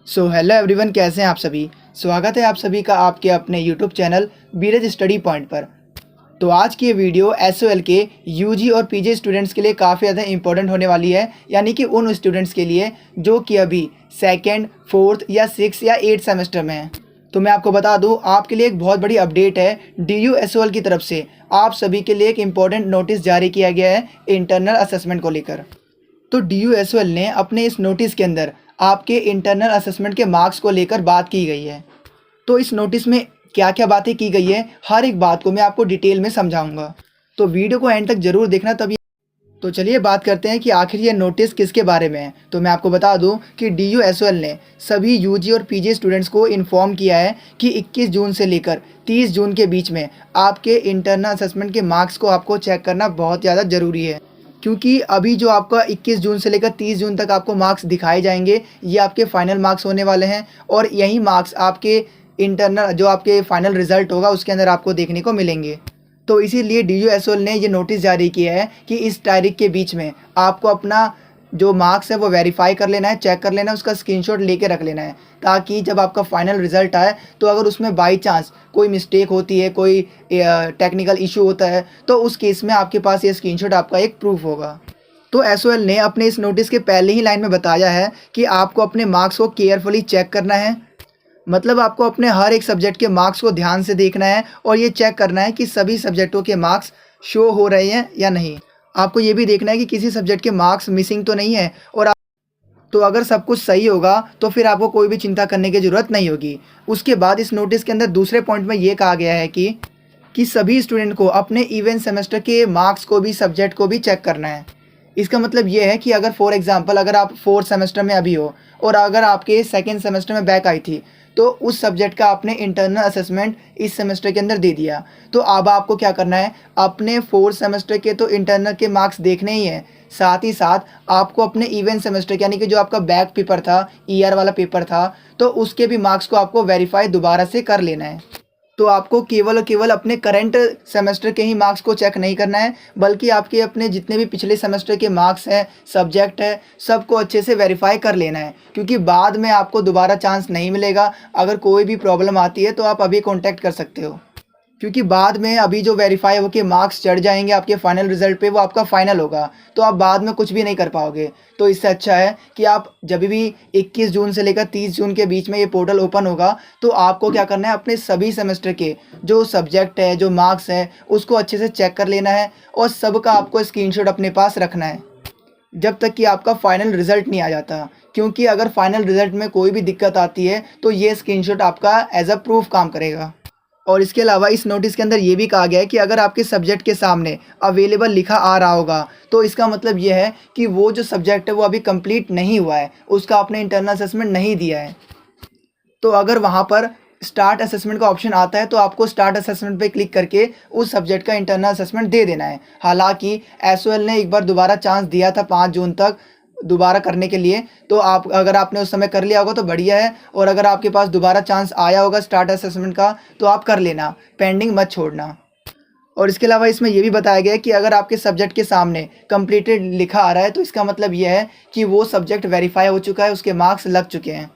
Hello everyone, कैसे हैं आप सभी। स्वागत है आप सभी का आपके अपने यूट्यूब चैनल बीरज स्टडी पॉइंट पर। तो आज की ये वीडियो एसओएल के यूजी और पीजी स्टूडेंट्स के लिए काफ़ी ज़्यादा इंपॉर्टेंट होने वाली है, यानी कि उन स्टूडेंट्स के लिए जो कि अभी सेकंड, फोर्थ या सिक्स या एट सेमेस्टर में हैं। तो मैं आपको बता दूं, आपके लिए एक बहुत बड़ी अपडेट है। डीयू एसओएल की तरफ से आप सभी के लिए एक इम्पॉर्टेंट नोटिस जारी किया गया है इंटरनल असेसमेंट को लेकर। तो DUSOL ने अपने इस नोटिस के अंदर आपके इंटरनल असेसमेंट के मार्क्स को लेकर बात की गई है। तो इस नोटिस में क्या क्या बातें की गई है, हर एक बात को मैं आपको डिटेल में समझाऊंगा। तो वीडियो को एंड तक ज़रूर देखना तभी। तो चलिए बात करते हैं कि आखिर ये नोटिस किसके बारे में है। तो मैं आपको बता दूं कि DUSOL ने सभी यूजी और पीजी स्टूडेंट्स को इन्फॉर्म किया है कि 21 जून से लेकर 30 जून के बीच में आपके इंटरनल असेसमेंट के मार्क्स को आपको चेक करना बहुत ज़्यादा ज़रूरी है। क्योंकि अभी जो आपका 21 जून से लेकर 30 जून तक आपको मार्क्स दिखाए जाएंगे, ये आपके फाइनल मार्क्स होने वाले हैं और यही मार्क्स आपके इंटरनल जो आपके फाइनल रिजल्ट होगा उसके अंदर आपको देखने को मिलेंगे। तो इसीलिए DUSOL ने ये नोटिस जारी किया है कि इस तारीख के बीच में आपको अपना जो मार्क्स है वो वेरीफाई कर लेना है, चेक कर लेना है, उसका स्क्रीनशॉट लेके रख लेना है, ताकि जब आपका फाइनल रिजल्ट आए तो अगर उसमें बाई चांस कोई मिस्टेक होती है, कोई टेक्निकल इशू होता है, तो उस केस में आपके पास ये स्क्रीनशॉट आपका एक प्रूफ होगा। तो एसओएल ने अपने इस नोटिस के पहले ही लाइन में बताया है कि आपको अपने मार्क्स को केयरफुली चेक करना है। मतलब आपको अपने हर एक सब्जेक्ट के मार्क्स को ध्यान से देखना है और ये चेक करना है कि सभी सब्जेक्टों के मार्क्स शो हो रहे हैं या नहीं। आपको ये भी देखना है कि किसी सब्जेक्ट के मार्क्स मिसिंग तो नहीं है, और तो अगर सब कुछ सही होगा तो फिर आपको कोई भी चिंता करने की ज़रूरत नहीं होगी। उसके बाद इस नोटिस के अंदर दूसरे पॉइंट में ये कहा गया है कि सभी स्टूडेंट को अपने इवेंट सेमेस्टर के मार्क्स को भी, सब्जेक्ट को भी चेक करना है। इसका मतलब ये है कि अगर फॉर एग्जांपल अगर आप फोर्थ सेमेस्टर में अभी हो और अगर आपके सेकेंड सेमेस्टर में बैक आई थी, तो उस सब्जेक्ट का आपने इंटरनल असेसमेंट इस सेमेस्टर के अंदर दे दिया, तो अब आपको क्या करना है, अपने फोर्थ सेमेस्टर के तो इंटरनल के मार्क्स देखने ही हैं, साथ ही साथ आपको अपने इवेंट सेमेस्टर के यानी कि जो आपका बैक पेपर था, ईआर वाला पेपर था, तो उसके भी मार्क्स को आपको वेरीफाई दोबारा से कर लेना है। तो आपको केवल और केवल अपने करंट सेमेस्टर के ही मार्क्स को चेक नहीं करना है, बल्कि आपके अपने जितने भी पिछले सेमेस्टर के मार्क्स हैं, सब्जेक्ट है, सबको अच्छे से वेरीफाई कर लेना है। क्योंकि बाद में आपको दोबारा चांस नहीं मिलेगा। अगर कोई भी प्रॉब्लम आती है तो आप अभी कॉन्टैक्ट कर सकते हो, क्योंकि बाद में अभी जो वेरीफाई होकर मार्क्स चढ़ जाएंगे आपके फाइनल रिजल्ट पे, वो आपका फाइनल होगा, तो आप बाद में कुछ भी नहीं कर पाओगे। तो इससे अच्छा है कि आप जब भी 21 जून से लेकर 30 जून के बीच में ये पोर्टल ओपन होगा, तो आपको क्या करना है, अपने सभी सेमेस्टर के जो सब्जेक्ट है, जो मार्क्स है, उसको अच्छे से चेक कर लेना है और सबका आपको स्क्रीनशॉट अपने पास रखना है जब तक कि आपका फाइनल रिजल्ट नहीं आ जाता। क्योंकि अगर फाइनल रिजल्ट में कोई भी दिक्कत आती है तो ये स्क्रीनशॉट आपका एज अ प्रूफ काम करेगा। और इसके अलावा इस नोटिस के अंदर ये भी कहा गया है कि अगर आपके सब्जेक्ट के सामने अवेलेबल लिखा आ रहा होगा, तो इसका मतलब ये है कि वो जो सब्जेक्ट है वो अभी कंप्लीट नहीं हुआ है, उसका आपने इंटरनल असेसमेंट नहीं दिया है। तो अगर वहाँ पर स्टार्ट असेसमेंट का ऑप्शन आता है तो आपको स्टार्ट असेसमेंट पे क्लिक करके उस सब्जेक्ट का इंटरनल असेसमेंट दे देना है। हालांकि एसओएल ने एक बार दोबारा चांस दिया था 5 जून तक दोबारा करने के लिए, तो आप अगर आपने उस समय कर लिया होगा तो बढ़िया है, और अगर आपके पास दोबारा चांस आया होगा स्टार्ट असेसमेंट का तो आप कर लेना, पेंडिंग मत छोड़ना। और इसके अलावा इसमें यह भी बताया गया है कि अगर आपके सब्जेक्ट के सामने कंप्लीटेड लिखा आ रहा है तो इसका मतलब यह है कि वो सब्जेक्ट वेरीफाई हो चुका है, उसके मार्क्स लग चुके हैं।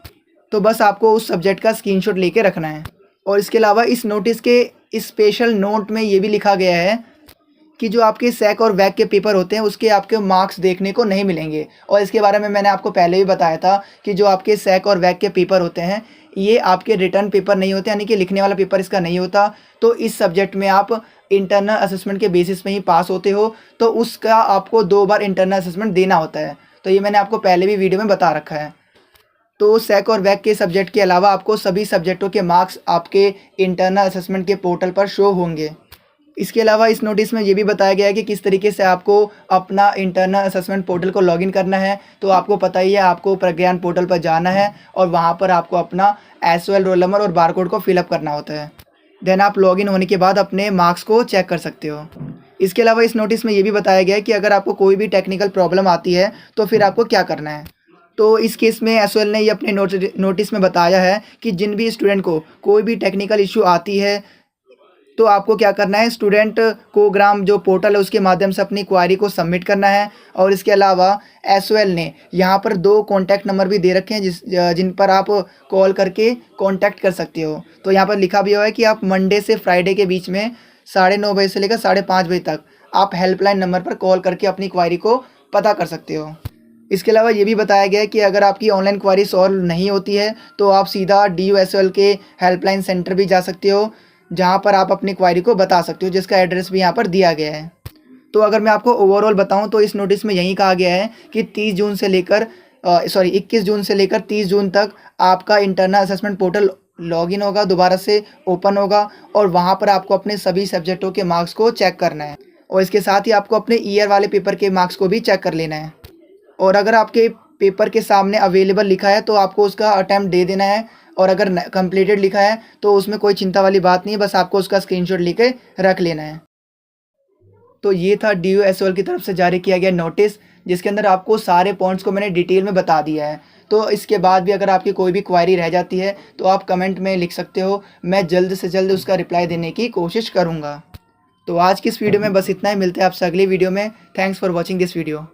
तो बस आपको उस सब्जेक्ट का स्क्रीनशॉट लेके रखना है। और इसके अलावा इस नोटिस के इस स्पेशल नोट में ये भी लिखा गया है कि जो आपके सैक और वैक के पेपर होते हैं उसके आपके मार्क्स देखने को नहीं मिलेंगे। और इसके बारे में मैंने आपको पहले भी बताया था कि जो आपके सैक और वैक के पेपर होते हैं ये आपके रिटर्न पेपर नहीं होते, यानी कि लिखने वाला पेपर इसका नहीं होता। तो इस सब्जेक्ट में आप इंटरनल असेसमेंट के बेसिस में ही पास होते हो, तो उसका आपको 2 बार इंटरनल असेसमेंट देना होता है। तो ये मैंने आपको पहले भी वीडियो में बता रखा है। तो सैक और वैक के सब्जेक्ट के अलावा आपको सभी सब्जेक्टों के मार्क्स आपके इंटरनल असेसमेंट के पोर्टल पर शो होंगे। इसके अलावा इस नोटिस में ये भी बताया गया है कि किस तरीके से आपको अपना इंटरनल असेसमेंट पोर्टल को लॉगिन करना है। तो आपको पता ही है, आपको प्रज्ञान पोर्टल पर जाना है और वहाँ पर आपको अपना एसओएल रोल नंबर और बारकोड को फिलअप करना होता है। देन आप लॉगिन होने के बाद अपने मार्क्स को चेक कर सकते हो। इसके अलावा इस नोटिस में ये भी बताया गया है कि अगर आपको कोई भी टेक्निकल प्रॉब्लम आती है तो फिर आपको क्या करना है। तो इस केस में एसओएल ने ये अपने नोटिस में बताया है कि जिन भी स्टूडेंट को कोई भी टेक्निकल इशू आती है तो आपको क्या करना है, स्टूडेंट कोग्राम जो पोर्टल है उसके माध्यम से अपनी क्वारी को सबमिट करना है। और इसके अलावा एसओएल ने यहाँ पर 2 कॉन्टैक्ट नंबर भी दे रखे हैं जिन पर आप कॉल करके कॉन्टैक्ट कर सकते हो। तो यहाँ पर लिखा भी हुआ है कि आप मंडे से फ्राइडे के बीच में 9:30 बजे से लेकर 5:30 बजे तक आप हेल्पलाइन नंबर पर कॉल करके अपनी क्वारी को पता कर सकते हो। इसके अलावा ये भी बताया गया है कि अगर आपकी ऑनलाइन क्वारी सॉल्व नहीं होती है तो आप सीधा DUSOL के हेल्पलाइन सेंटर भी जा सकते हो, जहाँ पर आप अपनी क्वारी को बता सकते हो, जिसका एड्रेस भी यहाँ पर दिया गया है। तो अगर मैं आपको ओवरऑल बताऊँ तो इस नोटिस में यही कहा गया है कि 21 जून से लेकर 30 जून तक आपका इंटरनल असेसमेंट पोर्टल लॉगिन होगा, दोबारा से ओपन होगा और वहाँ पर आपको अपने सभी सब्जेक्टों के मार्क्स को चेक करना है। और इसके साथ ही आपको अपने ईयर वाले पेपर के मार्क्स को भी चेक कर लेना है। और अगर आपके पेपर के सामने अवेलेबल लिखा है तो आपको उसका अटैम्प्ट दे देना है, और अगर कंप्लीटेड लिखा है तो उसमें कोई चिंता वाली बात नहीं है, बस आपको उसका स्क्रीनशॉट लेके रख लेना है। तो ये था DUSOL की तरफ से जारी किया गया नोटिस, जिसके अंदर आपको सारे पॉइंट्स को मैंने डिटेल में बता दिया है। तो इसके बाद भी अगर आपकी कोई भी क्वारी रह जाती है तो आप कमेंट में लिख सकते हो, मैं जल्द से जल्द उसका रिप्लाई देने की कोशिश करूँगा। तो आज की इस वीडियो में बस इतना ही, मिलते हैं आपसे अगली वीडियो में। Thanks for watching this video.